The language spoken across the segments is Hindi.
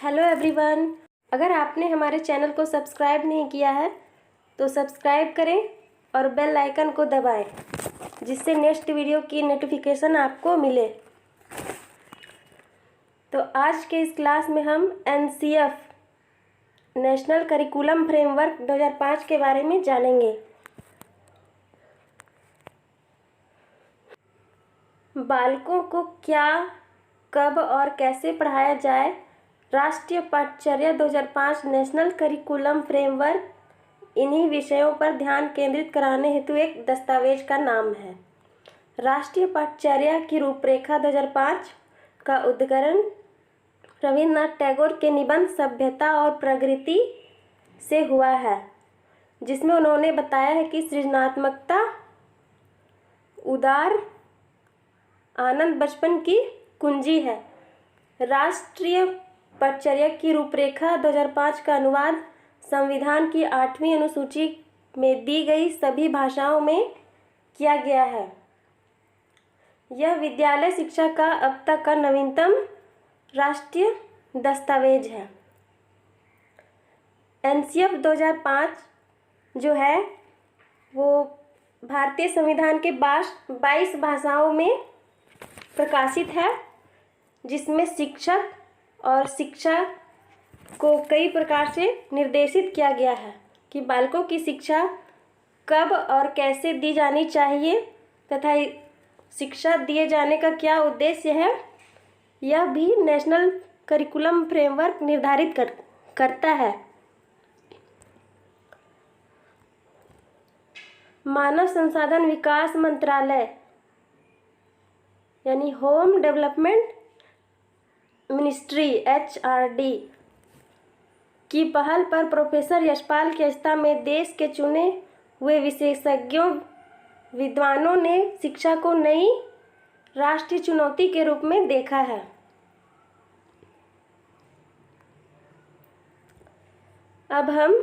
Hello everyone. अगर आपने हमारे चैनल को सब्सक्राइब नहीं किया है तो सब्सक्राइब करें और बेल आइकन को दबाएं, जिससे नेक्स्ट वीडियो की नोटिफिकेशन आपको मिले। तो आज के इस क्लास में हम एनसीएफ नेशनल करिकुलम फ्रेमवर्क 2005 के बारे में जानेंगे। बालकों को क्या, कब और कैसे पढ़ाया जाए, राष्ट्रीय पाठ्यचर्या 2005 नेशनल करिकुलम फ्रेमवर्क इन्हीं विषयों पर ध्यान केंद्रित कराने हेतु एक दस्तावेज का नाम है। राष्ट्रीय पाठ्यचर्या की रूपरेखा 2005 का उद्गरण रविन्द्रनाथ टैगोर के निबंध सभ्यता और प्रगति से हुआ है, जिसमें उन्होंने बताया है कि सृजनात्मकता, उदार आनंद बचपन की कुंजी है। राष्ट्रीय पाठ्यचर्या की रूपरेखा 2005 का अनुवाद संविधान की 8वीं अनुसूची में दी गई सभी भाषाओं में किया गया है। यह विद्यालय शिक्षा का अब तक का नवीनतम राष्ट्रीय दस्तावेज है। एनसीएफ 2005 जो है वो भारतीय संविधान के 22 भाषाओं में प्रकाशित है, जिसमें शिक्षक और शिक्षा को कई प्रकार से निर्देशित किया गया है कि बालकों की शिक्षा कब और कैसे दी जानी चाहिए तथा शिक्षा दिए जाने का क्या उद्देश्य है, यह भी नेशनल करिकुलम फ्रेमवर्क निर्धारित करता है। मानव संसाधन विकास मंत्रालय यानी होम डेवलपमेंट मिनिस्ट्री HRD की पहल पर प्रोफेसर यशपाल की अध्यक्षता में देश के चुने हुए विशेषज्ञों विद्वानों ने शिक्षा को नई राष्ट्रीय चुनौती के रूप में देखा है। अब हम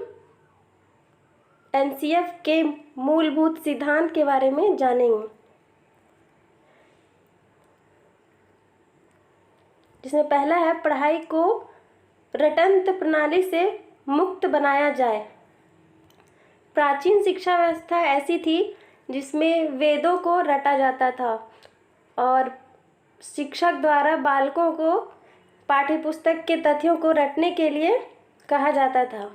एनसीएफ के मूलभूत सिद्धांत के बारे में जानेंगे, जिसमें पहला है पढ़ाई को रटंत प्रणाली से मुक्त बनाया जाए। प्राचीन शिक्षा व्यवस्था ऐसी थी जिसमें वेदों को रटा जाता था और शिक्षक द्वारा बालकों को पाठ्यपुस्तक के तथ्यों को रटने के लिए कहा जाता था।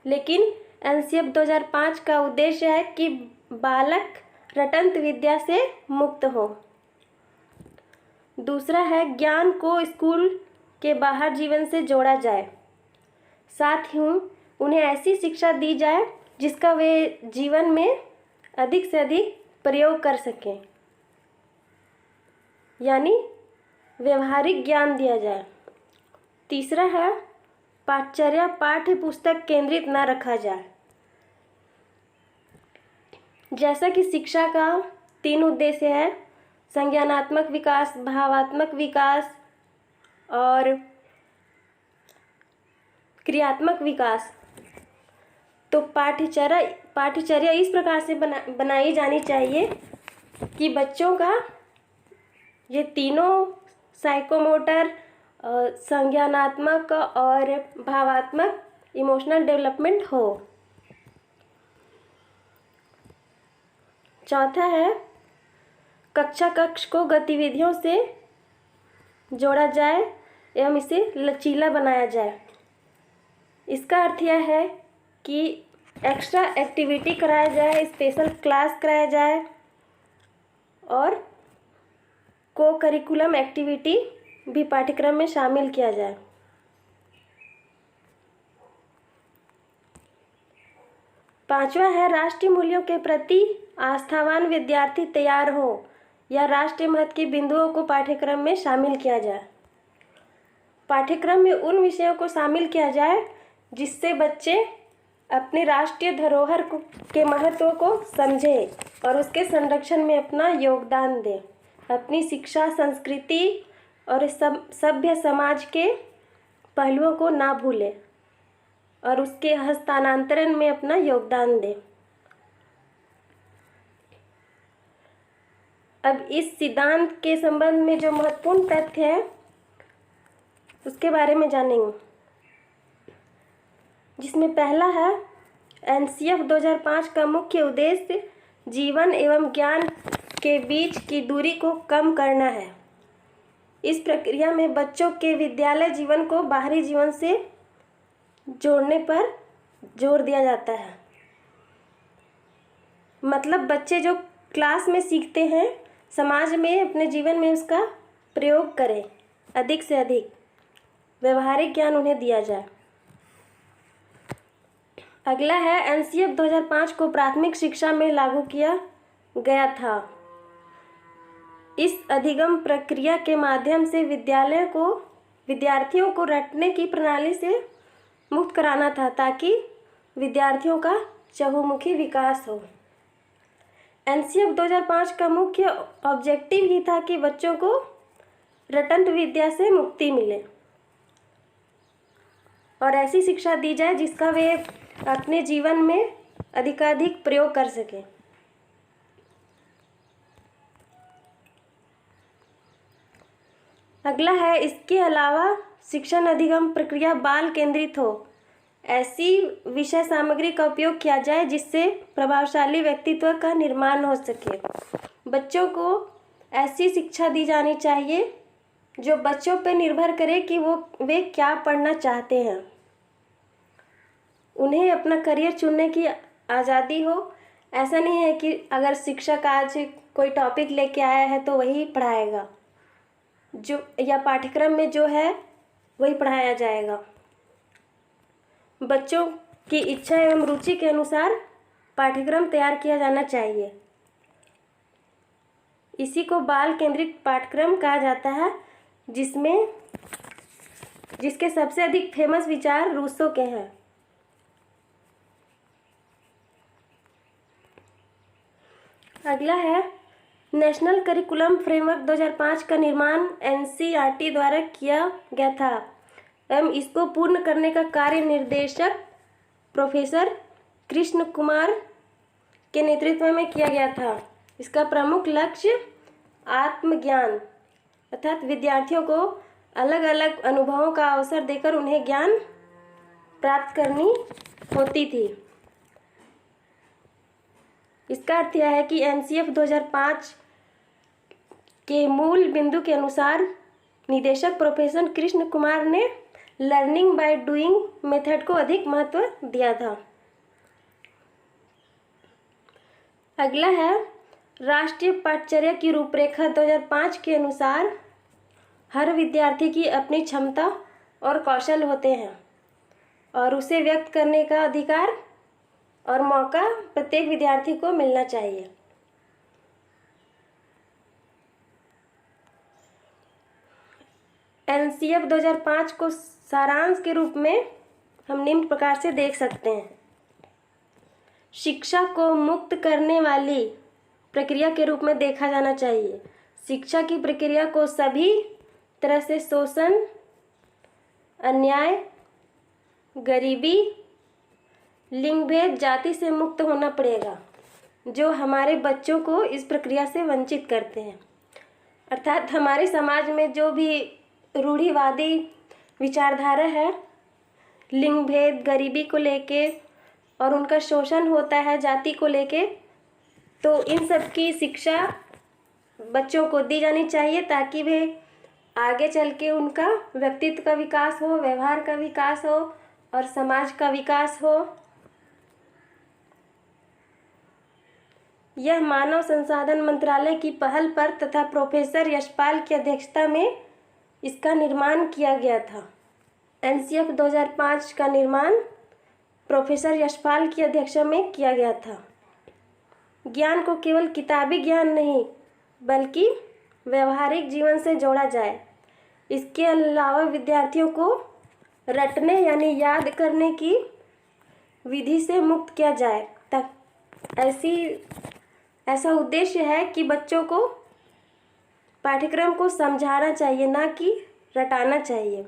लेकिन एनसीएफ 2005 का उद्देश्य है कि बालक रटंत विद्या से मुक्त हो। दूसरा है ज्ञान को स्कूल के बाहर जीवन से जोड़ा जाए, साथ ही उन्हें ऐसी शिक्षा दी जाए जिसका वे जीवन में अधिक से अधिक प्रयोग कर सकें, यानी व्यवहारिक ज्ञान दिया जाए। तीसरा है पाठ्यचर्या पाठ्य पुस्तक केंद्रित न रखा जाए। जैसा कि शिक्षा का 3 उद्देश्य है, संज्ञानात्मक विकास, भावात्मक विकास और क्रियात्मक विकास, तो पाठ्यचर्या इस प्रकार से बनाई जानी चाहिए कि बच्चों का ये तीनों साइकोमोटर, संज्ञानात्मक और भावात्मक इमोशनल डेवलपमेंट हो। चौथा है कक्षा कक्ष को गतिविधियों से जोड़ा जाए एवं इसे लचीला बनाया जाए। इसका अर्थ यह है कि एक्स्ट्रा एक्टिविटी कराया जाए, स्पेशल क्लास कराया जाए और को करिकुलम एक्टिविटी भी पाठ्यक्रम में शामिल किया जाए। पांचवा है राष्ट्रीय मूल्यों के प्रति आस्थावान विद्यार्थी तैयार हो या राष्ट्रीय महत्व के बिंदुओं को पाठ्यक्रम में शामिल किया जाए। पाठ्यक्रम में उन विषयों को शामिल किया जाए जिससे बच्चे अपने राष्ट्रीय धरोहर के महत्व को समझें और उसके संरक्षण में अपना योगदान दें। अपनी शिक्षा, संस्कृति और सभ्य समाज के पहलुओं को ना भूलें और उसके हस्तांतरण में अपना योगदान दें। अब इस सिद्धांत के संबंध में जो महत्वपूर्ण तथ्य है उसके बारे में जानेंगे, जिसमें पहला है एनसीएफ 2005 का मुख्य उद्देश्य जीवन एवं ज्ञान के बीच की दूरी को कम करना है। इस प्रक्रिया में बच्चों के विद्यालय जीवन को बाहरी जीवन से जोड़ने पर जोर दिया जाता है। मतलब बच्चे जो क्लास में सीखते हैं, समाज में अपने जीवन में उसका प्रयोग करें, अधिक से अधिक व्यवहारिक ज्ञान उन्हें दिया जाए। अगला है एनसीएफ 2005 को प्राथमिक शिक्षा में लागू किया गया था। इस अधिगम प्रक्रिया के माध्यम से विद्यार्थियों को रटने की प्रणाली से मुक्त कराना था, ताकि विद्यार्थियों का चहुमुखी विकास हो। एनसीएफ 2005 का मुख्य ऑब्जेक्टिव ही था कि बच्चों को रटंत विद्या से मुक्ति मिले और ऐसी शिक्षा दी जाए जिसका वे अपने जीवन में अधिकाधिक प्रयोग कर सकें। अगला है, इसके अलावा शिक्षण अधिगम प्रक्रिया बाल केंद्रित हो। ऐसी विषय सामग्री का उपयोग किया जाए जिससे प्रभावशाली व्यक्तित्व का निर्माण हो सके। बच्चों को ऐसी शिक्षा दी जानी चाहिए जो बच्चों पर निर्भर करे कि वे क्या पढ़ना चाहते हैं। उन्हें अपना करियर चुनने की आज़ादी हो। ऐसा नहीं है कि अगर शिक्षक आज कोई टॉपिक लेके आया है तो वही पढ़ाएगा, जो या पाठ्यक्रम में जो है वही पढ़ाया जाएगा। बच्चों की इच्छा एवं रुचि के अनुसार पाठ्यक्रम तैयार किया जाना चाहिए। इसी को बाल केंद्रित पाठ्यक्रम कहा जाता है, जिसके सबसे अधिक फेमस विचार रूसो के हैं। अगला है, नेशनल करिकुलम फ्रेमवर्क 2005 का निर्माण एनसीईआरटी द्वारा किया गया था एवं इसको पूर्ण करने का कार्य निर्देशक प्रोफेसर कृष्ण कुमार के नेतृत्व में किया गया था। इसका प्रमुख लक्ष्य आत्मज्ञान अर्थात विद्यार्थियों को अलग अलग अनुभवों का अवसर देकर उन्हें ज्ञान प्राप्त करनी होती थी। इसका अर्थ यह है कि एनसीएफ 2005 के मूल बिंदु के अनुसार निदेशक प्रोफेसर कृष्ण कुमार ने लर्निंग बाय डूइंग मेथड को अधिक महत्व दिया था। अगला है, राष्ट्रीय पाठ्यचर्या की रूपरेखा 2005 के अनुसार हर विद्यार्थी की अपनी क्षमता और कौशल होते हैं और उसे व्यक्त करने का अधिकार और मौका प्रत्येक विद्यार्थी को मिलना चाहिए। एनसीएफ 2005 को सारांश के रूप में हम निम्न प्रकार से देख सकते हैं। शिक्षा को मुक्त करने वाली प्रक्रिया के रूप में देखा जाना चाहिए। शिक्षा की प्रक्रिया को सभी तरह से शोषण, अन्याय, गरीबी, लिंग भेद, जाति से मुक्त होना पड़ेगा, जो हमारे बच्चों को इस प्रक्रिया से वंचित करते हैं। अर्थात हमारे समाज में जो भी रूढ़िवादी विचारधारा है, लिंग भेद, गरीबी को लेके और उनका शोषण होता है जाति को लेके, तो इन सब की शिक्षा बच्चों को दी जानी चाहिए ताकि वे आगे चल के उनका व्यक्तित्व का विकास हो, व्यवहार का विकास हो और समाज का विकास हो। यह मानव संसाधन मंत्रालय की पहल पर तथा प्रोफेसर यशपाल की अध्यक्षता में इसका निर्माण किया गया था। एनसीएफ 2005 का निर्माण प्रोफेसर यशपाल की अध्यक्षता में किया गया था। ज्ञान को केवल किताबी ज्ञान नहीं बल्कि व्यवहारिक जीवन से जोड़ा जाए। इसके अलावा विद्यार्थियों को रटने यानी याद करने की विधि से मुक्त किया जाए। ऐसा उद्देश्य है कि बच्चों को पाठ्यक्रम को समझाना चाहिए, ना कि रटाना चाहिए।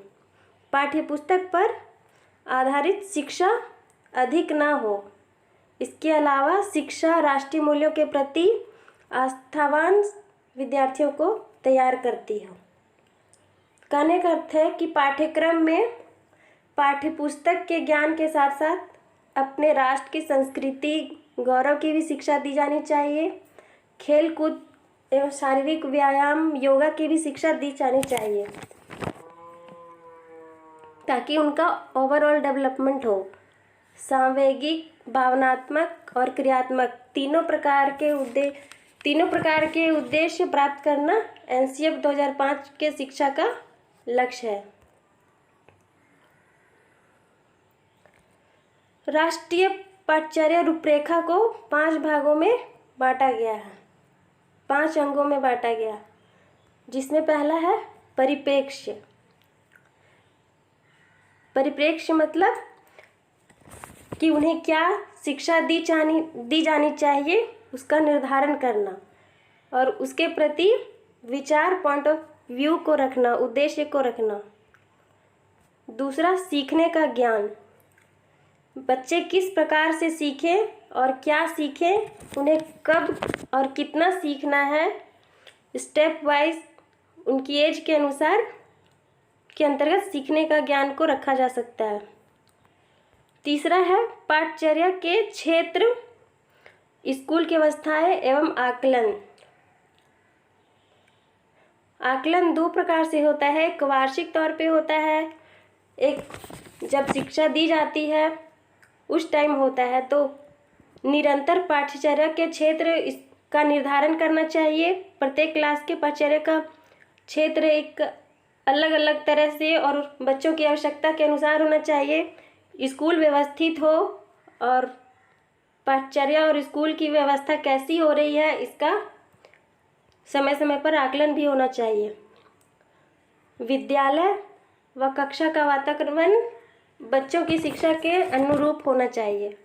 पाठ्यपुस्तक पर आधारित शिक्षा अधिक ना हो। इसके अलावा शिक्षा राष्ट्रीय मूल्यों के प्रति आस्थावान विद्यार्थियों को तैयार करती है। कहने का अर्थ है कि पाठ्यक्रम में पाठ्यपुस्तक के ज्ञान के साथ साथ अपने राष्ट्र की संस्कृति, गौरव की भी शिक्षा दी जानी चाहिए। खेल कूद एवं शारीरिक व्यायाम, योगा की भी शिक्षा दी जानी चाहिए ताकि उनका ओवरऑल डेवलपमेंट हो। सांवेगिक, भावनात्मक और क्रियात्मक तीनों प्रकार के उद्देश्य प्राप्त करना एनसीएफ 2005 के शिक्षा का लक्ष्य है। राष्ट्रीय पाठ्यचर्या रूपरेखा को 5 भागों में बांटा गया है, 5 अंगों में बांटा गया, जिसमें पहला है परिप्रेक्ष्य। परिप्रेक्ष्य मतलब कि उन्हें क्या शिक्षा दी जानी चाहिए उसका निर्धारण करना और उसके प्रति विचार, पॉइंट ऑफ व्यू को रखना, उद्देश्य को रखना। दूसरा, सीखने का ज्ञान। बच्चे किस प्रकार से सीखें और क्या सीखें, उन्हें कब और कितना सीखना है, स्टेप वाइज उनकी एज के अनुसार के अंतर्गत सीखने का ज्ञान को रखा जा सकता है। तीसरा है पाठ्यचर्या के क्षेत्र, स्कूल की व्यवस्थाएं एवं आकलन। आकलन 2 प्रकार से होता है, एक वार्षिक तौर पे होता है, एक जब शिक्षा दी जाती है उस टाइम होता है। तो निरंतर पाठ्यचर्या के क्षेत्र का निर्धारण करना चाहिए। प्रत्येक क्लास के पाठ्यचर्या का क्षेत्र एक अलग अलग तरह से और बच्चों की आवश्यकता के अनुसार होना चाहिए। स्कूल व्यवस्थित हो और पाठ्यचर्या और स्कूल की व्यवस्था कैसी हो रही है इसका समय समय पर आकलन भी होना चाहिए। विद्यालय व कक्षा का वातावरण बच्चों की शिक्षा के अनुरूप होना चाहिए।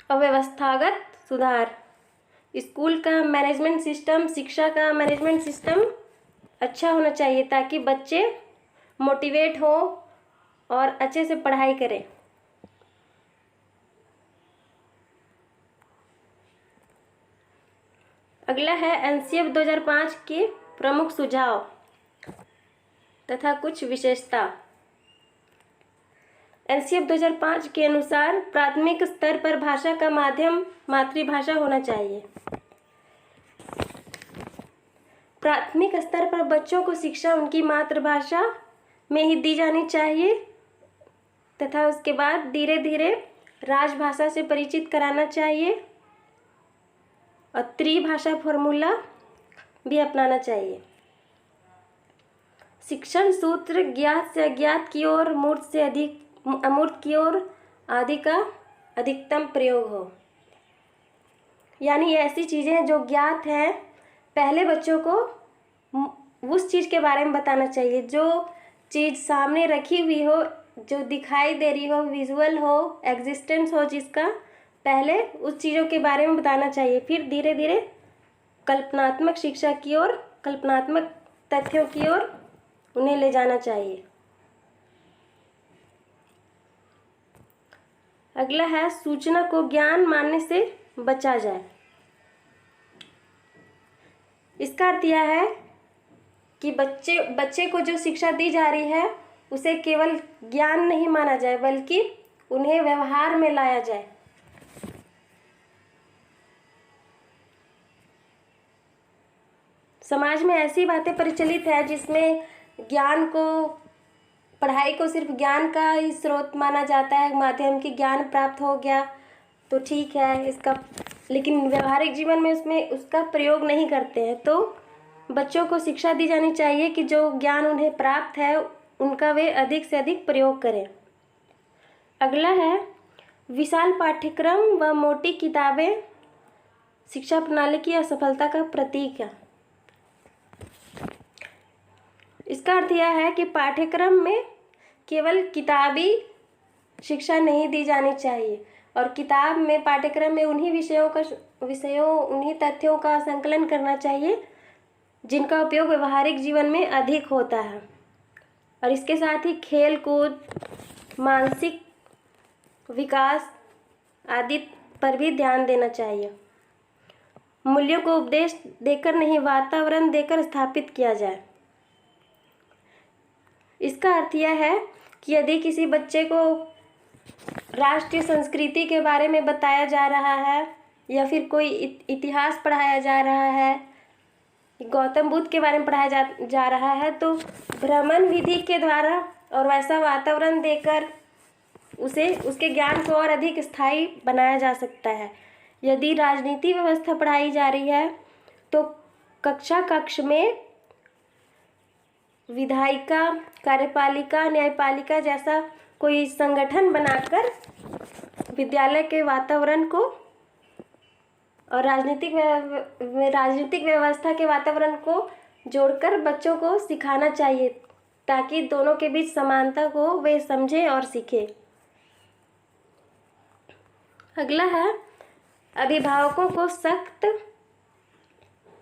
अव्यवस्थागत सुधार, स्कूल का मैनेजमेंट सिस्टम, शिक्षा का मैनेजमेंट सिस्टम अच्छा होना चाहिए ताकि बच्चे मोटिवेट हो और अच्छे से पढ़ाई करें। अगला है एनसीएफ 2005 के प्रमुख सुझाव तथा कुछ विशेषता। एनसीएफ 2005 के अनुसार प्राथमिक स्तर पर भाषा का माध्यम मातृभाषा होना चाहिए। प्राथमिक स्तर पर बच्चों को शिक्षा उनकी मातृभाषा में ही दी जानी चाहिए तथा उसके बाद धीरे धीरे राजभाषा से परिचित कराना चाहिए और त्रिभाषा फॉर्मूला भी अपनाना चाहिए। शिक्षण सूत्र ज्ञात से अज्ञात की ओर, मूर्त से अमूर्त की ओर आदि का अधिकतम प्रयोग हो। यानी ऐसी चीज़ें जो ज्ञात हैं पहले बच्चों को उस चीज़ के बारे में बताना चाहिए। जो चीज़ सामने रखी हुई हो, जो दिखाई दे रही हो, विजुअल हो, एग्जिस्टेंस हो जिसका, पहले उस चीज़ों के बारे में बताना चाहिए। फिर धीरे धीरे कल्पनात्मक शिक्षा की ओर, कल्पनात्मक तथ्यों की ओर उन्हें ले जाना चाहिए। अगला है सूचना को ज्ञान मानने से बचा जाए। इसका अर्थ यह है कि बच्चे को जो शिक्षा दी जा रही है उसे केवल ज्ञान नहीं माना जाए बल्कि उन्हें व्यवहार में लाया जाए। समाज में ऐसी बातें प्रचलित है जिसमें ज्ञान को, पढ़ाई को सिर्फ ज्ञान का ही स्रोत माना जाता है, माध्यम की ज्ञान प्राप्त हो गया तो ठीक है इसका, लेकिन व्यवहारिक जीवन में उसका प्रयोग नहीं करते हैं। तो बच्चों को शिक्षा दी जानी चाहिए कि जो ज्ञान उन्हें प्राप्त है उनका वे अधिक से अधिक प्रयोग करें। अगला है विशाल पाठ्यक्रम व मोटी किताबें शिक्षा प्रणाली की असफलता का प्रतीक है। इसका अर्थ यह है कि पाठ्यक्रम में केवल किताबी शिक्षा नहीं दी जानी चाहिए और किताब में, पाठ्यक्रम में उन्हीं उन्हीं तथ्यों का संकलन करना चाहिए जिनका उपयोग व्यवहारिक जीवन में अधिक होता है। और इसके साथ ही खेल कूद, मानसिक विकास आदि पर भी ध्यान देना चाहिए। मूल्यों को उपदेश देकर नहीं, वातावरण देकर स्थापित किया जाए। इसका अर्थ यह है कि यदि किसी बच्चे को राष्ट्रीय संस्कृति के बारे में बताया जा रहा है या फिर कोई इतिहास पढ़ाया जा रहा है, गौतम बुद्ध के बारे में पढ़ाया जा रहा है, तो भ्रमण विधि के द्वारा और वैसा वातावरण देकर उसे उसके ज्ञान को और अधिक स्थायी बनाया जा सकता है। यदि राजनीति व्यवस्था पढ़ाई जा रही है तो कक्ष में विधायिका, कार्यपालिका, न्यायपालिका जैसा कोई संगठन बनाकर विद्यालय के वातावरण को और राजनीतिक व्यवस्था के वातावरण को जोड़कर बच्चों को सिखाना चाहिए, ताकि दोनों के बीच समानता को वे समझें और सीखें। अगला है, अभिभावकों को सख्त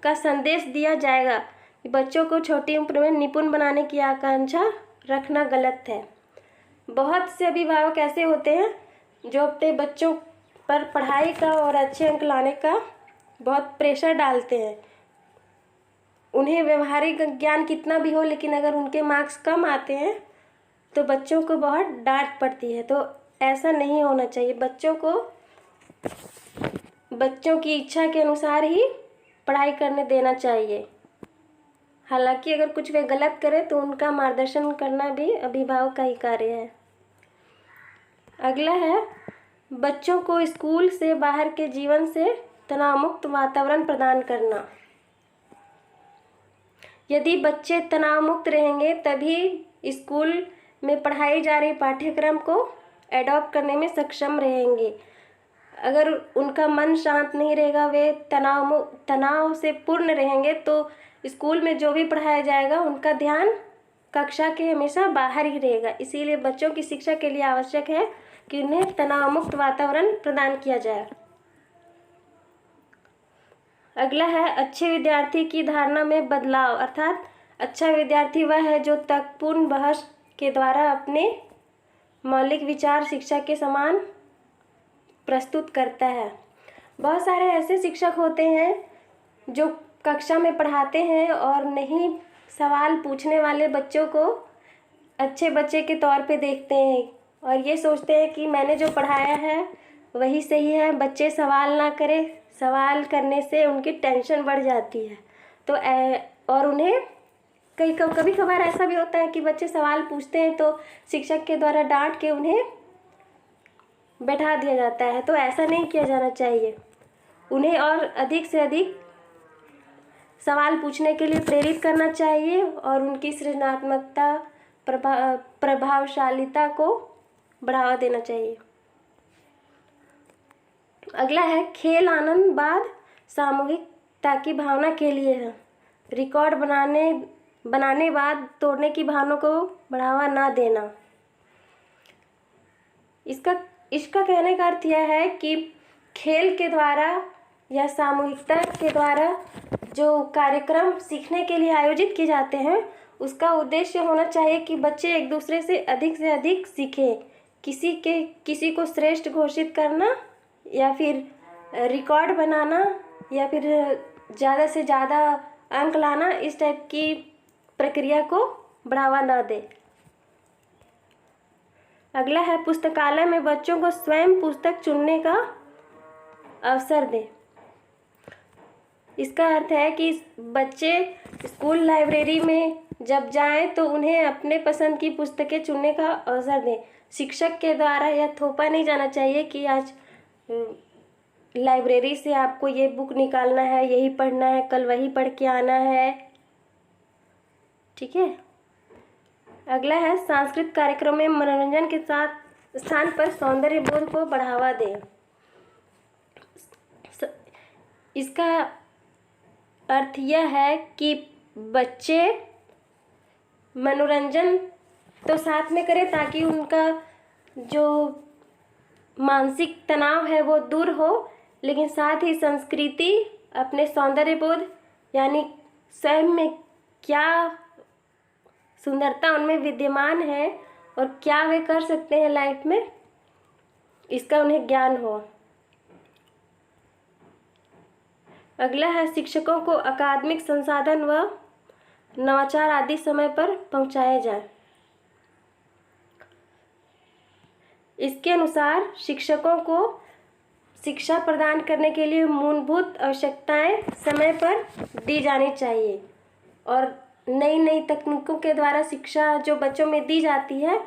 का संदेश दिया जाएगा कि बच्चों को छोटी उम्र में निपुण बनाने की आकांक्षा रखना गलत है। बहुत से अभिभावक ऐसे होते हैं जो अपने बच्चों पर पढ़ाई का और अच्छे अंक लाने का बहुत प्रेशर डालते हैं। उन्हें व्यवहारिक ज्ञान कितना भी हो, लेकिन अगर उनके मार्क्स कम आते हैं तो बच्चों को बहुत डांट पड़ती है। तो ऐसा नहीं होना चाहिए। बच्चों को बच्चों की इच्छा के अनुसार ही पढ़ाई करने देना चाहिए। हालांकि अगर कुछ वे गलत करें तो उनका मार्गदर्शन करना भी अभिभावक का ही कार्य है। अगला है, बच्चों को स्कूल से बाहर के जीवन से तनावमुक्त वातावरण प्रदान करना। यदि बच्चे तनाव मुक्त रहेंगे तभी स्कूल में पढ़ाई जा रही पाठ्यक्रम को एडॉप्ट करने में सक्षम रहेंगे। अगर उनका मन शांत नहीं रहेगा, वे तनाव से पूर्ण रहेंगे, तो स्कूल में जो भी पढ़ाया जाएगा उनका ध्यान कक्षा के हमेशा बाहर ही रहेगा। इसीलिए बच्चों की शिक्षा के लिए आवश्यक है कि उन्हें तनाव मुक्त वातावरण प्रदान किया जाए। अगला है, अच्छे विद्यार्थी की धारणा में बदलाव। अर्थात अच्छा विद्यार्थी वह है जो तर्कपूर्ण बहस के द्वारा अपने मौलिक विचार शिक्षा के समान प्रस्तुत करता है। बहुत सारे ऐसे शिक्षक होते हैं जो कक्षा में पढ़ाते हैं और नहीं सवाल पूछने वाले बच्चों को अच्छे बच्चे के तौर पे देखते हैं और ये सोचते हैं कि मैंने जो पढ़ाया है वही सही है, बच्चे सवाल ना करें। सवाल करने से उनकी टेंशन बढ़ जाती है। तो और उन्हें कभी कभार ऐसा भी होता है कि बच्चे सवाल पूछते हैं तो शिक्षक के द्वारा डांट के उन्हें बैठा दिया जाता है। तो ऐसा नहीं किया जाना चाहिए। उन्हें और अधिक से अधिक सवाल पूछने के लिए प्रेरित करना चाहिए और उनकी सृजनात्मकता, प्रभावशालीता को बढ़ावा देना चाहिए। अगला है, खेल आनंद बाद सामूहिकता की भावना के लिए है। रिकॉर्ड बनाने बाद तोड़ने की भावना को बढ़ावा ना देना। इसका कहने का अर्थ यह है कि खेल के द्वारा या सामूहिकता के द्वारा जो कार्यक्रम सीखने के लिए आयोजित किए जाते हैं उसका उद्देश्य होना चाहिए कि बच्चे एक दूसरे से अधिक सीखें। किसी को श्रेष्ठ घोषित करना या फिर रिकॉर्ड बनाना या फिर ज़्यादा से ज़्यादा अंक लाना, इस टाइप की प्रक्रिया को बढ़ावा ना दे। अगला है, पुस्तकालय में बच्चों को स्वयं पुस्तक चुनने का अवसर दें। इसका अर्थ है कि बच्चे स्कूल लाइब्रेरी में जब जाएं तो उन्हें अपने पसंद की पुस्तकें चुनने का अवसर दें। शिक्षक के द्वारा यह थोपा नहीं जाना चाहिए कि आज लाइब्रेरी से आपको ये बुक निकालना है, यही पढ़ना है, कल वही पढ़ के आना है। ठीक है। अगला है, सांस्कृतिक कार्यक्रम में मनोरंजन के साथ स्थान पर सौंदर्य बोध को बढ़ावा दें। इसका अर्थ यह है कि बच्चे मनोरंजन तो साथ में करें ताकि उनका जो मानसिक तनाव है वो दूर हो, लेकिन साथ ही संस्कृति, अपने सौंदर्य बोध यानी स्वयं में क्या सुंदरता उनमें विद्यमान है और क्या वे कर सकते हैं लाइफ में, इसका उन्हें ज्ञान हो। अगला है, शिक्षकों को अकादमिक संसाधन व नवाचार आदि समय पर पहुंचाया जाए। इसके अनुसार शिक्षकों को शिक्षा प्रदान करने के लिए मूलभूत आवश्यकताएं समय पर दी जानी चाहिए और नई नई तकनीकों के द्वारा शिक्षा जो बच्चों में दी जाती है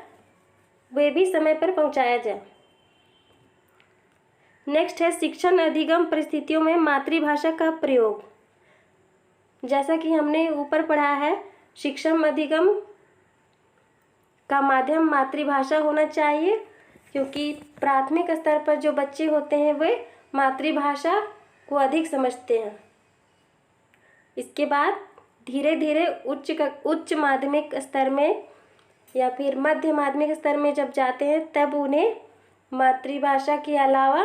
वे भी समय पर पहुंचाया जाए। नेक्स्ट है शिक्षण अधिगम परिस्थितियों में मातृभाषा का प्रयोग। जैसा कि हमने ऊपर पढ़ा है, शिक्षण अधिगम का माध्यम मातृभाषा होना चाहिए, क्योंकि प्राथमिक स्तर पर जो बच्चे होते हैं वे मातृभाषा को अधिक समझते हैं। इसके बाद धीरे धीरे उच्च माध्यमिक स्तर में या फिर मध्य माध्यमिक स्तर में जब जाते हैं तब उन्हें मातृभाषा के अलावा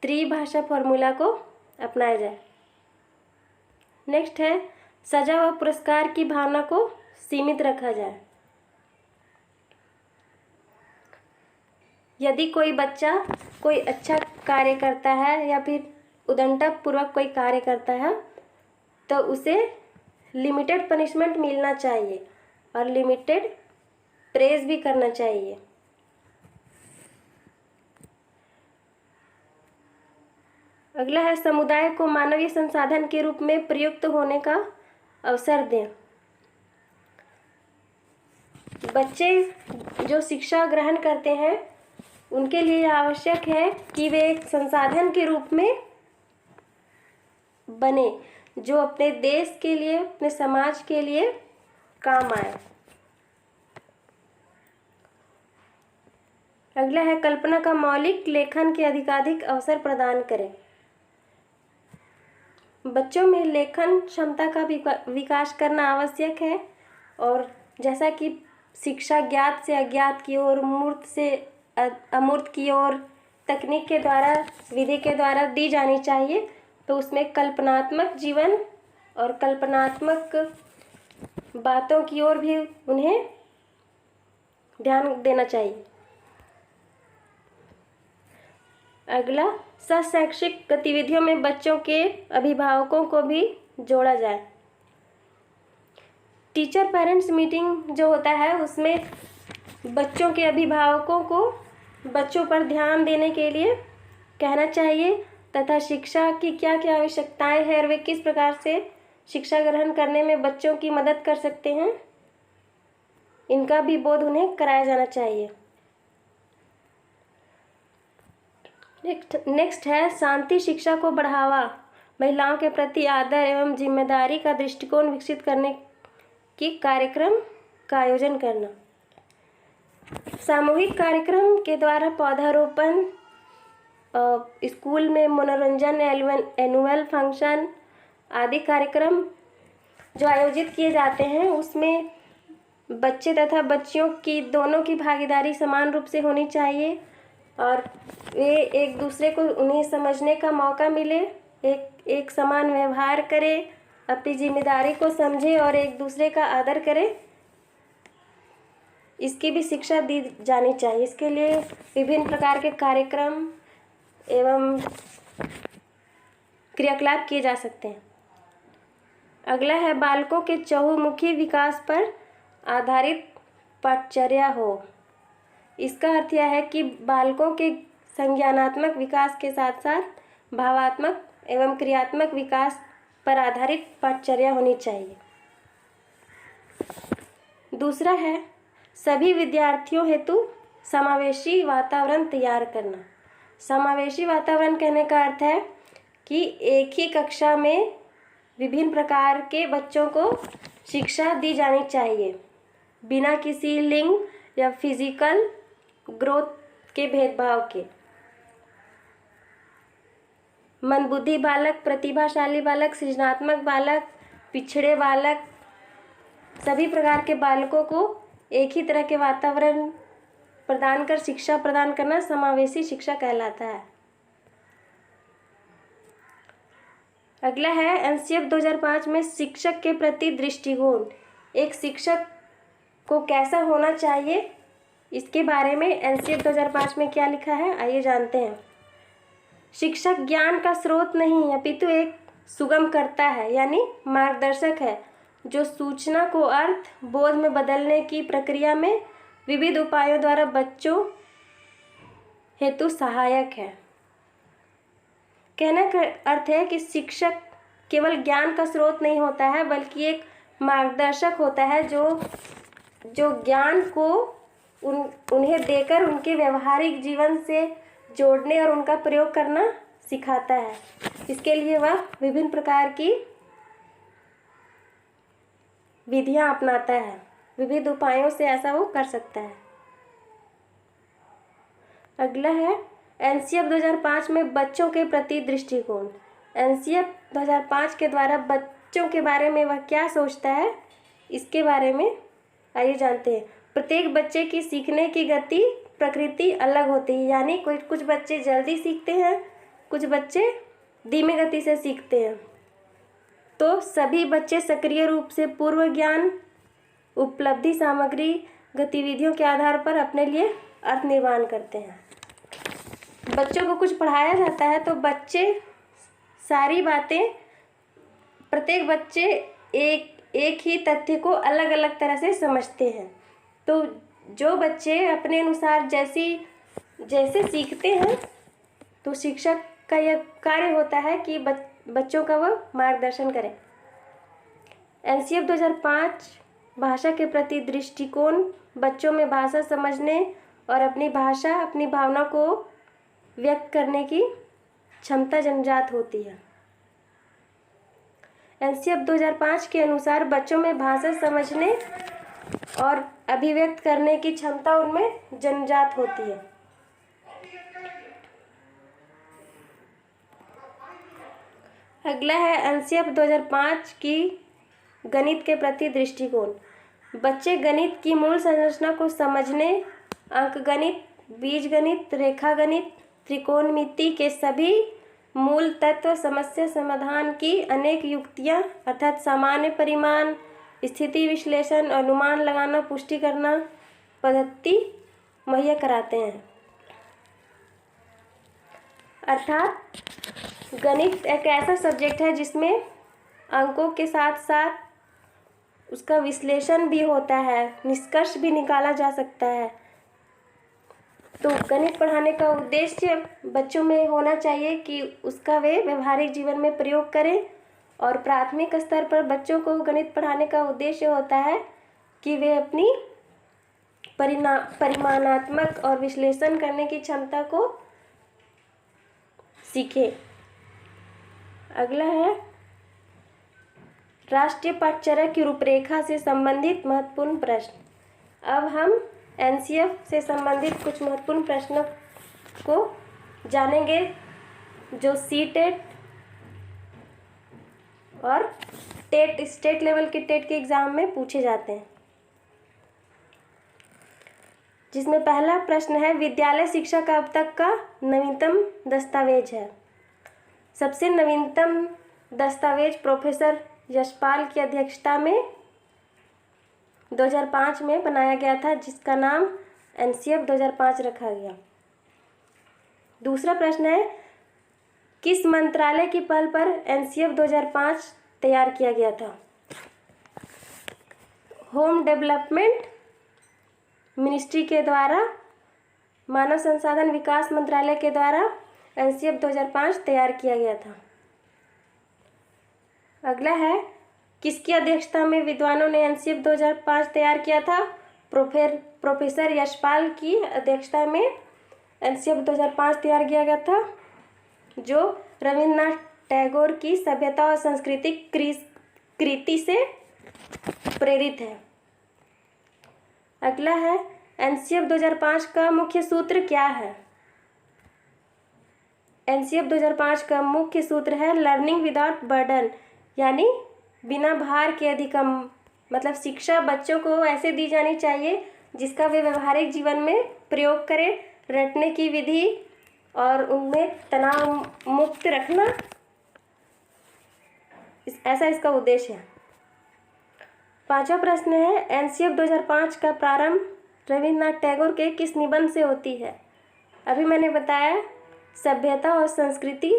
त्रिभाषा फॉर्मूला को अपनाया जाए। नेक्स्ट है सजा व पुरस्कार की भावना को सीमित रखा जाए। यदि कोई बच्चा कोई अच्छा कार्य करता है या फिर उद्दंडपूर्वक कोई कार्य करता है तो उसे लिमिटेड पनिशमेंट मिलना चाहिए और लिमिटेड प्रेज भी करना चाहिए। अगला है समुदाय को मानवीय संसाधन के रूप में प्रयुक्त होने का अवसर दें। बच्चे जो शिक्षा ग्रहण करते हैं उनके लिए आवश्यक है कि वे एक संसाधन के रूप में बने जो अपने देश के लिए, अपने समाज के लिए काम आए। अगला है कल्पना का मौलिक लेखन के अधिकाधिक अवसर प्रदान करें। बच्चों में लेखन क्षमता का विकास करना आवश्यक है और जैसा कि शिक्षा ज्ञात से अज्ञात की ओर, मूर्त से अमूर्त की ओर तकनीक के द्वारा, विधि के द्वारा दी जानी चाहिए, तो उसमें कल्पनात्मक जीवन और कल्पनात्मक बातों की ओर भी उन्हें ध्यान देना चाहिए। अगला शैक्षिक गतिविधियों में बच्चों के अभिभावकों को भी जोड़ा जाए। टीचर पेरेंट्स मीटिंग जो होता है उसमें बच्चों के अभिभावकों को बच्चों पर ध्यान देने के लिए कहना चाहिए तथा शिक्षा की क्या क्या आवश्यकताएं हैं और वे किस प्रकार से शिक्षा ग्रहण करने में बच्चों की मदद कर सकते हैं, इनका भी बोध उन्हें कराया जाना चाहिए। नेक्स्ट है शांति शिक्षा को बढ़ावा, महिलाओं के प्रति आदर एवं जिम्मेदारी का दृष्टिकोण विकसित करने की कार्यक्रम का आयोजन करना। सामूहिक कार्यक्रम के द्वारा पौधारोपण, स्कूल में मनोरंजन, एनुअल फंक्शन आदि कार्यक्रम जो आयोजित किए जाते हैं उसमें बच्चे तथा बच्चियों की दोनों की भागीदारी समान रूप से होनी चाहिए और वे एक दूसरे को उन्हें समझने का मौका मिले, एक समान व्यवहार करें, अपनी जिम्मेदारी को समझें और एक दूसरे का आदर करें। इसकी भी शिक्षा दी जानी चाहिए। इसके लिए विभिन्न प्रकार के कार्यक्रम एवं क्रियाकलाप किए जा सकते हैं। अगला है बालकों के चहुमुखी विकास पर आधारित पाठचर्या हो। इसका अर्थ यह है कि बालकों के संज्ञानात्मक विकास के साथ साथ भावात्मक एवं क्रियात्मक विकास पर आधारित पाठचर्या होनी चाहिए। दूसरा है सभी विद्यार्थियों हेतु समावेशी वातावरण तैयार करना। समावेशी वातावरण कहने का अर्थ है कि एक ही कक्षा में विभिन्न प्रकार के बच्चों को शिक्षा दी जानी चाहिए बिना किसी लिंग या फिजिकल ग्रोथ के भेदभाव के। मंदबुद्धि बालक, प्रतिभाशाली बालक, सृजनात्मक बालक, पिछड़े बालक, सभी प्रकार के बालकों को एक ही तरह के वातावरण प्रदान कर शिक्षा प्रदान करना समावेशी शिक्षा कहलाता है। अगला है एनसीएफ 2005 में शिक्षक के प्रति दृष्टिकोण। एक शिक्षक को कैसा होना चाहिए, इसके बारे में एनसीएफ 2005 में क्या लिखा है, आइए जानते हैं। शिक्षक ज्ञान का स्रोत नहीं अपितु एक सुगमकर्ता है, यानी मार्गदर्शक है, जो सूचना को अर्थ बोध में बदलने की प्रक्रिया में विविध उपायों द्वारा बच्चों हेतु सहायक है। कहने का अर्थ है कि शिक्षक केवल ज्ञान का स्रोत नहीं होता है, बल्कि एक मार्गदर्शक होता है जो ज्ञान को उन्हें देकर उनके व्यवहारिक जीवन से जोड़ने और उनका प्रयोग करना सिखाता है। इसके लिए वह विभिन्न प्रकार की विधियां अपनाता है, विविध उपायों से ऐसा वो कर सकता है। अगला है एनसीएफ 2005 में बच्चों के प्रति दृष्टिकोण। एनसीएफ 2005 के द्वारा बच्चों के बारे में वह क्या सोचता है, इसके बारे में आइए जानते हैं। प्रत्येक बच्चे की सीखने की गति प्रकृति अलग होती है, यानी कुछ बच्चे जल्दी सीखते हैं, कुछ बच्चे धीमी गति से सीखते हैं। तो सभी बच्चे सक्रिय रूप से पूर्व ज्ञान, उपलब्धि सामग्री, गतिविधियों के आधार पर अपने लिए अर्थ निर्माण करते हैं। बच्चों को कुछ पढ़ाया जाता है तो बच्चे सारी बातें, प्रत्येक बच्चे एक ही तथ्य को अलग अलग तरह से समझते हैं। तो जो बच्चे अपने अनुसार जैसे सीखते हैं, तो शिक्षक का यह कार्य होता है कि बच्चों का वह मार्गदर्शन करें। एनसीएफ 2005 भाषा के प्रति दृष्टिकोण बच्चों में भाषा समझने और अपनी भाषा, अपनी भावना को व्यक्त करने की क्षमता जन्मजात होती है। एनसीएफ 2005 के अनुसार बच्चों में भाषा समझने और अभिव्यक्त करने की क्षमता उनमें जन्मजात होती है। अगला है एनसीएफ 2005 की गणित के प्रति दृष्टिकोण। बच्चे गणित की मूल संरचना को समझने, अंकगणित, बीजगणित, रेखागणित, त्रिकोणमिति के सभी मूल तत्व, समस्या समाधान की अनेक युक्तियां अर्थात सामान्य परिमाण, स्थिति विश्लेषण, अनुमान लगाना, पुष्टि करना पद्धति मुहैया कराते हैं। अर्थात गणित एक ऐसा सब्जेक्ट है जिसमें अंकों के साथ साथ उसका विश्लेषण भी होता है, निष्कर्ष भी निकाला जा सकता है। तो गणित पढ़ाने का उद्देश्य बच्चों में होना चाहिए कि उसका वे व्यवहारिक जीवन में प्रयोग करें। और प्राथमिक स्तर पर बच्चों को गणित पढ़ाने का उद्देश्य होता है कि वे अपनी परिमाणात्मक और विश्लेषण करने की क्षमता को सीखें। अगला है राष्ट्रीय पाठ्यचर्या की रूपरेखा से संबंधित महत्वपूर्ण प्रश्न। अब हम एनसीएफ से संबंधित कुछ महत्वपूर्ण प्रश्नों को जानेंगे जो सीटेट और टेट, स्टेट लेवल के टेट के एग्जाम में पूछे जाते हैं। जिसमें पहला प्रश्न है विद्यालय शिक्षा का अब तक का नवीनतम दस्तावेज है। सबसे नवीनतम दस्तावेज प्रोफेसर यशपाल की अध्यक्षता में 2005 में बनाया गया था, जिसका नाम एनसीएफ 2005 रखा गया। दूसरा प्रश्न है किस मंत्रालय की पहल पर एनसीएफ 2005 तैयार किया गया था। होम डेवलपमेंट मिनिस्ट्री के द्वारा, मानव संसाधन विकास मंत्रालय के द्वारा एनसीएफ 2005 तैयार किया गया था। अगला है किसकी अध्यक्षता में विद्वानों ने एनसीएफ 2005 तैयार किया था। प्रोफेसर यशपाल की अध्यक्षता में एनसीएफ 2005 तैयार किया गया था, जो रविन्द्रनाथ टैगोर की सभ्यता और संस्कृति कृति से प्रेरित है। अगला है एनसीएफ 2005 का मुख्य सूत्र क्या है। एनसीएफ 2005 का मुख्य सूत्र है लर्निंग विदाउट बर्डन, यानी बिना भार के अधिगम। मतलब शिक्षा बच्चों को ऐसे दी जानी चाहिए जिसका वे व्यवहारिक जीवन में प्रयोग करें। रटने की विधि और उनमें तनाव मुक्त रखना, ऐसा इसका उद्देश्य है। पांचवा प्रश्न है एनसीएफ 2005 का प्रारंभ रविन्द्रनाथ टैगोर के किस निबंध से होती है। अभी मैंने बताया सभ्यता और संस्कृति,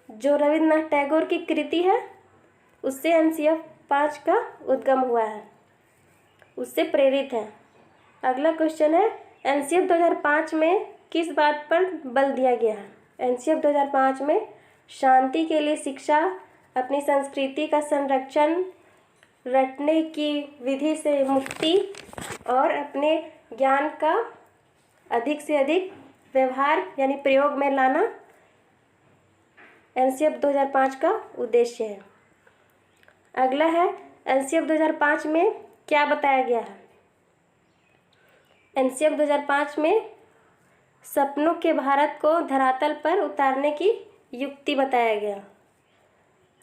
जो रविन्द्रनाथ टैगोर की कृति है, उससे एनसीएफ 5 का उद्गम हुआ है, उससे प्रेरित है। अगला क्वेश्चन है एनसीएफ 2005 में किस बात पर बल दिया गया है? एनसीएफ 2005 में शांति के लिए शिक्षा, अपनी संस्कृति का संरक्षण, रटने की विधि से मुक्ति और अपने ज्ञान का अधिक से अधिक व्यवहार यानी प्रयोग में लाना एनसीएफ 2005 का उद्देश्य है। अगला है एनसीएफ 2005 में क्या बताया गया है? एनसीएफ 2005 में सपनों के भारत को धरातल पर उतारने की युक्ति बताया गया।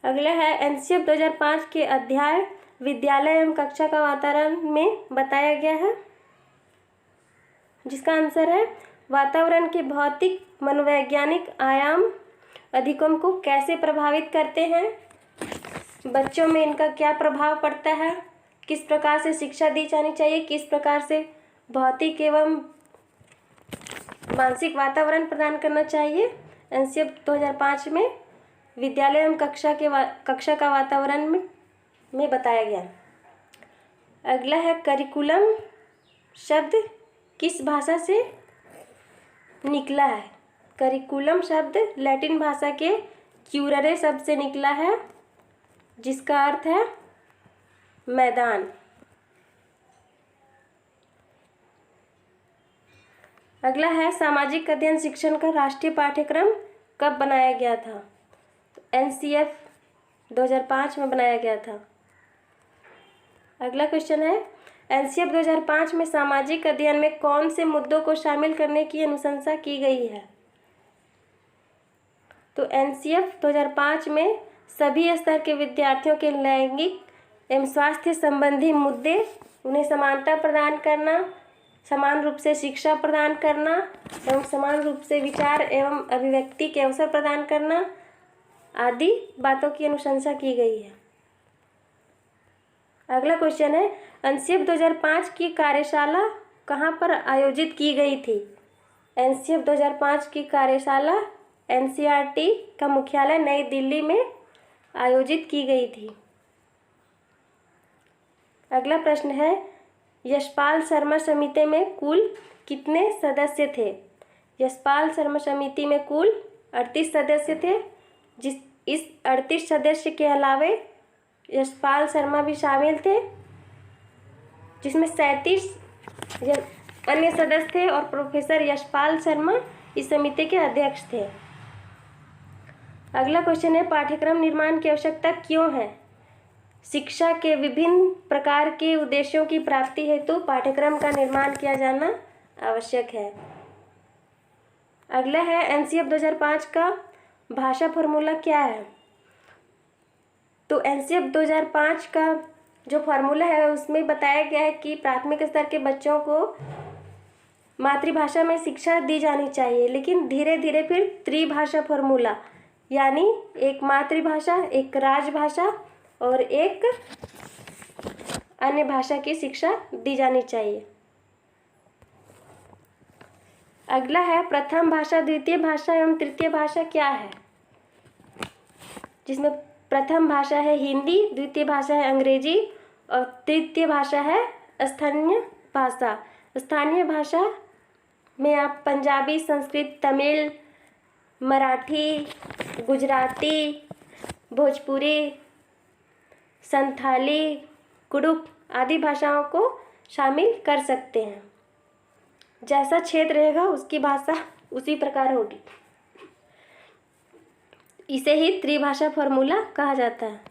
अगला है एनसीएफ 2005 के अध्याय विद्यालय एवं कक्षा का वातावरण में बताया गया है, जिसका आंसर है वातावरण के भौतिक मनोवैज्ञानिक आयाम अधिगम को कैसे प्रभावित करते हैं, बच्चों में इनका क्या प्रभाव पड़ता है, किस प्रकार से शिक्षा दी जानी चाहिए, किस प्रकार से भौतिक एवं मानसिक वातावरण प्रदान करना चाहिए। एनसीएफ 2005 में विद्यालय एवं कक्षा का वातावरण में बताया गया। अगला है करिकुलम शब्द किस भाषा से निकला है? करिकुलम शब्द लैटिन भाषा के क्यूररे शब्द से निकला है, जिसका अर्थ है मैदान। अगला है सामाजिक अध्ययन शिक्षण का राष्ट्रीय पाठ्यक्रम कब बनाया गया था? तो एनसीएफ 2005 में बनाया गया था। अगला क्वेश्चन है एनसीएफ 2005 में सामाजिक अध्ययन में कौन से मुद्दों को शामिल करने की अनुशंसा की गई है? तो एनसीएफ 2005 में सभी स्तर के विद्यार्थियों के लैंगिक एवं स्वास्थ्य संबंधी मुद्दे, उन्हें समानता प्रदान करना, समान रूप से शिक्षा प्रदान करना एवं समान रूप से विचार एवं अभिव्यक्ति के अवसर प्रदान करना आदि बातों की अनुशंसा की गई है। अगला क्वेश्चन है एनसीएफ 2005 की कार्यशाला कहाँ पर आयोजित की गई थी? एनसीएफ 2005 की कार्यशाला एनसीईआरटी का मुख्यालय नई दिल्ली में आयोजित की गई थी। अगला प्रश्न है यशपाल शर्मा समिति में कुल कितने सदस्य थे? यशपाल शर्मा समिति में कुल 38 सदस्य थे। इस 38 सदस्य के अलावे यशपाल शर्मा भी शामिल थे, जिसमें 37 अन्य सदस्य थे और प्रोफेसर यशपाल शर्मा इस समिति के अध्यक्ष थे। अगला क्वेश्चन है पाठ्यक्रम निर्माण की आवश्यकता क्यों है? शिक्षा के विभिन्न प्रकार के उद्देश्यों की प्राप्ति हेतु पाठ्यक्रम का निर्माण किया जाना आवश्यक है। अगला है एनसीएफ 2005 का भाषा फार्मूला क्या है? तो एनसीएफ 2005 का जो फार्मूला है उसमें बताया गया है कि प्राथमिक स्तर के बच्चों को मातृभाषा में शिक्षा दी जानी चाहिए, लेकिन धीरे धीरे फिर त्रिभाषा फार्मूला यानी एक मातृभाषा, एक राजभाषा और एक अन्य भाषा की शिक्षा दी जानी चाहिए। अगला है प्रथम भाषा, द्वितीय भाषा एवं तृतीय भाषा क्या है? जिसमें प्रथम भाषा है हिंदी, द्वितीय भाषा है अंग्रेजी और तृतीय भाषा है स्थानीय भाषा। स्थानीय भाषा में आप पंजाबी, संस्कृत, तमिल, मराठी, गुजराती, भोजपुरी, संथाली, कुडुख आदि भाषाओं को शामिल कर सकते हैं। जैसा क्षेत्र रहेगा उसकी भाषा उसी प्रकार होगी। इसे ही त्रिभाषा फार्मूला कहा जाता है।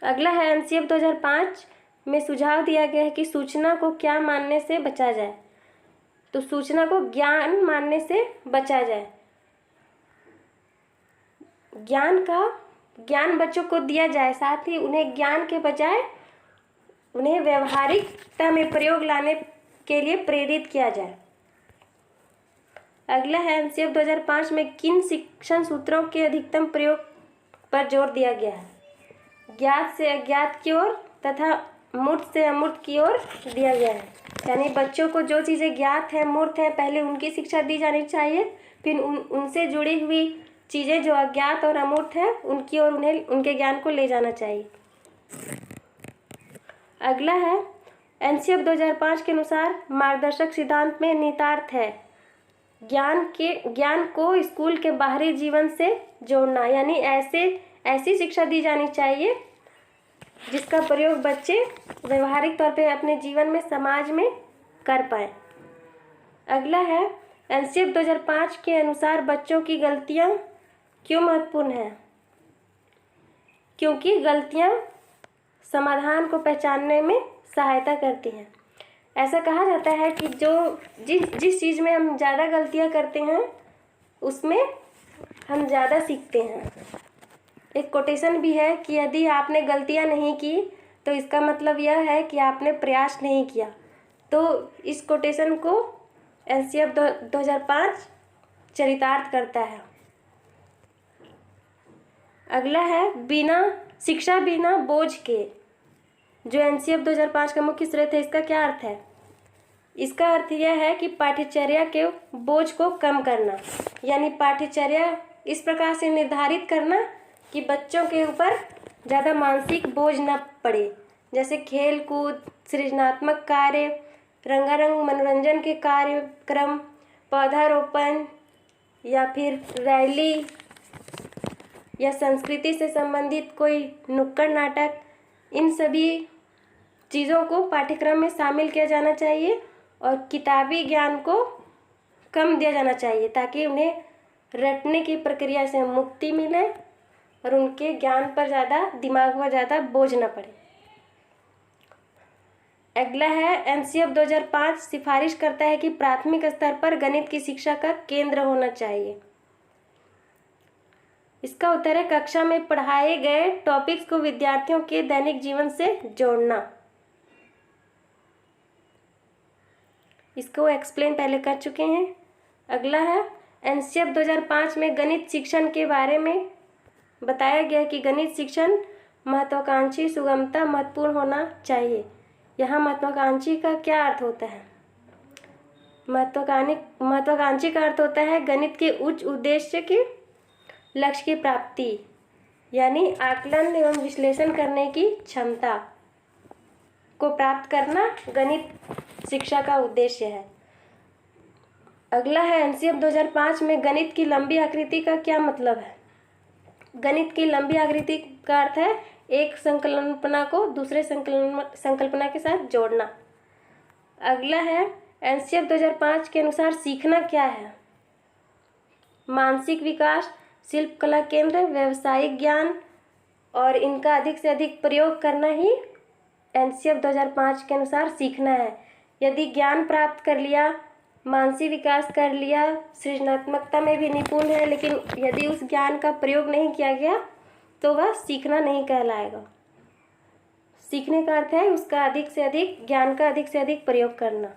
अगला है एनसीएफ 2005 में सुझाव दिया गया है कि सूचना को क्या मानने से बचा जाए? तो सूचना को ज्ञान मानने से बचा जाए। ज्ञान बच्चों को दिया जाए, साथ ही उन्हें ज्ञान के बजाय उन्हें व्यवहारिकता में प्रयोग लाने के लिए प्रेरित किया जाए। अगला है एनसीएफ 2005 में किन शिक्षण सूत्रों के अधिकतम प्रयोग पर जोर दिया गया है? ज्ञात से अज्ञात की ओर तथा मूर्त से अमूर्त की ओर दिया गया है। यानी बच्चों को जो चीज़ें ज्ञात हैं, मूर्त हैं, पहले उनकी शिक्षा दी जानी चाहिए, फिर उनसे जुड़ी हुई चीज़ें जो अज्ञात और अमूर्त हैं उनकी ओर उन्हें उनके ज्ञान को ले जाना चाहिए। अगला है एनसीएफ 2005 के अनुसार मार्गदर्शक सिद्धांत में निहितार्थ है ज्ञान को स्कूल के बाहरी जीवन से जोड़ना, यानी ऐसी शिक्षा दी जानी चाहिए जिसका प्रयोग बच्चे व्यवहारिक तौर पे अपने जीवन में, समाज में कर पाए। अगला है एनसीएफ 2005 के अनुसार बच्चों की गलतियां क्यों महत्वपूर्ण है? क्योंकि गलतियां समाधान को पहचानने में सहायता करती हैं। ऐसा कहा जाता है कि जिस चीज़ में हम ज़्यादा गलतियां करते हैं उसमें हम ज़्यादा सीखते हैं। एक कोटेशन भी है कि यदि आपने गलतियां नहीं की तो इसका मतलब यह है कि आपने प्रयास नहीं किया। तो इस कोटेशन को एनसीएफ 2005 चरितार्थ करता है। अगला है शिक्षा बिना बोझ के, जो एनसीएफ 2005 का मुख्य स्रोत है। इसका क्या अर्थ है? इसका अर्थ यह है कि पाठ्यचर्या के बोझ को कम करना, यानी पाठ्यचर्या इस प्रकार से निर्धारित करना कि बच्चों के ऊपर ज़्यादा मानसिक बोझ न पड़े, जैसे खेल कूद, सृजनात्मक कार्य, रंगारंग मनोरंजन के कार्यक्रम, पौधारोपण या फिर रैली या संस्कृति से संबंधित कोई नुक्कड़ नाटक, इन सभी चीज़ों को पाठ्यक्रम में शामिल किया जाना चाहिए और किताबी ज्ञान को कम दिया जाना चाहिए ताकि उन्हें रटने की प्रक्रिया से मुक्ति मिले और उनके ज्ञान पर दिमाग पर ज़्यादा बोझ न पड़े। अगला है एनसीएफ 2005 सिफारिश करता है कि प्राथमिक स्तर पर गणित की शिक्षा का केंद्र होना चाहिए। इसका उत्तर है कक्षा में पढ़ाए गए टॉपिक्स को विद्यार्थियों के दैनिक जीवन से जोड़ना। इसको एक्सप्लेन पहले कर चुके हैं। अगला है एनसीएफ 2005 में गणित शिक्षण के बारे में बताया गया कि गणित शिक्षण महत्वाकांक्षी, सुगमता महत्वपूर्ण होना चाहिए। यहाँ महत्वाकांक्षी का क्या अर्थ होता है? महत्वाकांक्षी का अर्थ होता है गणित के उच्च उद्देश्य के लक्ष्य की प्राप्ति, यानी आकलन एवं विश्लेषण करने की क्षमता को प्राप्त करना गणित शिक्षा का उद्देश्य है। अगला है एनसीएफ 2005 में गणित की लंबी आकृति का क्या मतलब है? गणित की लंबी आकृति का अर्थ है एक संकल्पना को दूसरे संकल्पना के साथ जोड़ना। अगला है एनसीएफ 2005 के अनुसार सीखना क्या है? मानसिक विकास, शिल्प कला केंद्र, व्यावसायिक ज्ञान और इनका अधिक से अधिक प्रयोग करना ही एनसीएफ 2005 के अनुसार सीखना है। यदि ज्ञान प्राप्त कर लिया, मानसिक विकास कर लिया, सृजनात्मकता में भी निपुण है, लेकिन यदि उस ज्ञान का प्रयोग नहीं किया गया तो वह सीखना नहीं कहलाएगा। सीखने का अर्थ है उसका अधिक से अधिक ज्ञान का अधिक से अधिक प्रयोग करना।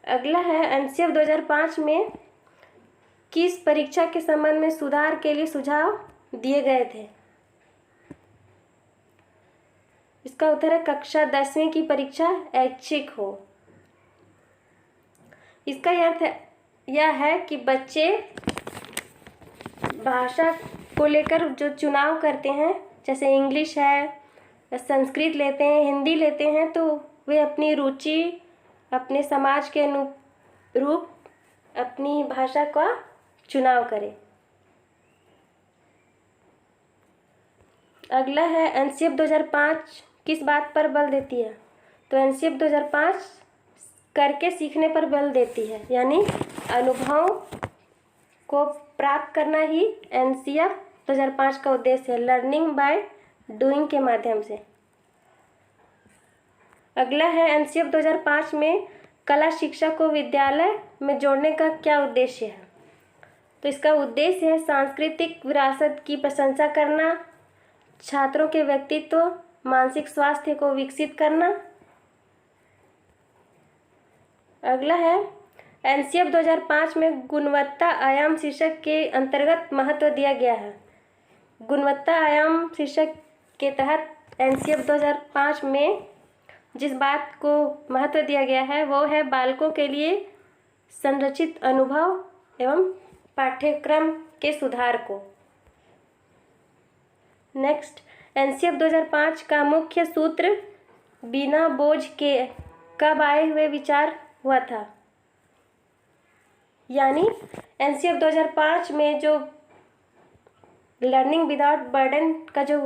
अगला है एनसीएफ 2005 में किस परीक्षा के संबंध में सुधार के लिए सुझाव दिए गए थे? इसका उत्तर है कक्षा 10वीं की परीक्षा ऐच्छिक हो। इसका अर्थ यह है कि बच्चे भाषा को लेकर जो चुनाव करते हैं, जैसे इंग्लिश है, संस्कृत लेते हैं, हिंदी लेते हैं, तो वे अपनी रुचि, अपने समाज के अनुरूप अपनी भाषा का चुनाव करें। अगला है एनसीएफ 2005 किस बात पर बल देती है? तो एनसीएफ 2005 करके सीखने पर बल देती है, यानी अनुभव को प्राप्त करना ही एनसीएफ 2005 का उद्देश्य है, लर्निंग बाय डूइंग के माध्यम से। अगला है एनसीएफ 2005 में कला शिक्षा को विद्यालय में जोड़ने का क्या उद्देश्य है? तो इसका उद्देश्य है सांस्कृतिक विरासत की प्रशंसा करना, छात्रों के व्यक्तित्व, मानसिक स्वास्थ्य को विकसित करना। अगला है एनसीएफ 2005 में गुणवत्ता आयाम शीर्षक के अंतर्गत महत्व दिया गया है। गुणवत्ता आयाम शीर्षक के तहत एनसीएफ 2005 में जिस बात को महत्व दिया गया है वो है बालकों के लिए संरचित अनुभव एवं पाठ्यक्रम के सुधार को। नेक्स्ट, एनसीएफ 2005 का मुख्य सूत्र बिना बोझ के कब आए हुए विचार हुआ था। यानी एनसीएफ 2005 में जो लर्निंग विदाउट बर्डन का जो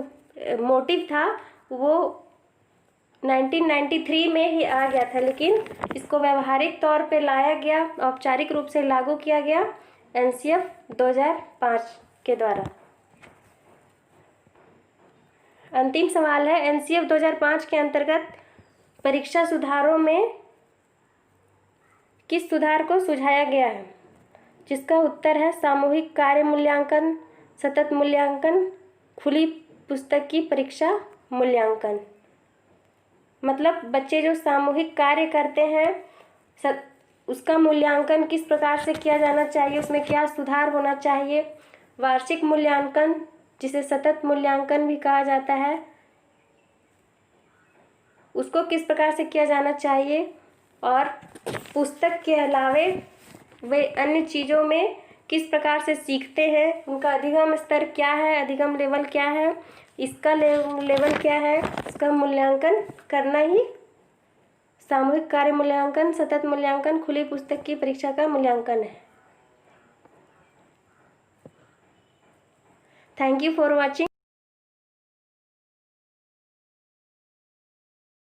मोटिव था वो 1993 में ही आ गया था, लेकिन इसको व्यवहारिक तौर पे लाया गया, औपचारिक रूप से लागू किया गया एनसीएफ 2005 के द्वारा। अंतिम सवाल है, एनसीएफ 2005 के अंतर्गत परीक्षा सुधारों में किस सुधार को सुझाया गया है, जिसका उत्तर है सामूहिक कार्य मूल्यांकन, सतत मूल्यांकन, खुली पुस्तक की परीक्षा मूल्यांकन। मतलब बच्चे जो सामूहिक कार्य करते हैं उसका मूल्यांकन किस प्रकार से किया जाना चाहिए, उसमें क्या सुधार होना चाहिए। वार्षिक मूल्यांकन, जिसे सतत मूल्यांकन भी कहा जाता है, उसको किस प्रकार से किया जाना चाहिए। और पुस्तक के अलावे वे अन्य चीज़ों में किस प्रकार से सीखते हैं, उनका अधिगम स्तर क्या है, अधिगम लेवल क्या है, इसका लेवल क्या है, इसका मूल्यांकन करना ही सामूहिक कार्य मूल्यांकन, सतत मूल्यांकन, खुली पुस्तक की परीक्षा का मूल्यांकन है। Thank you for watching.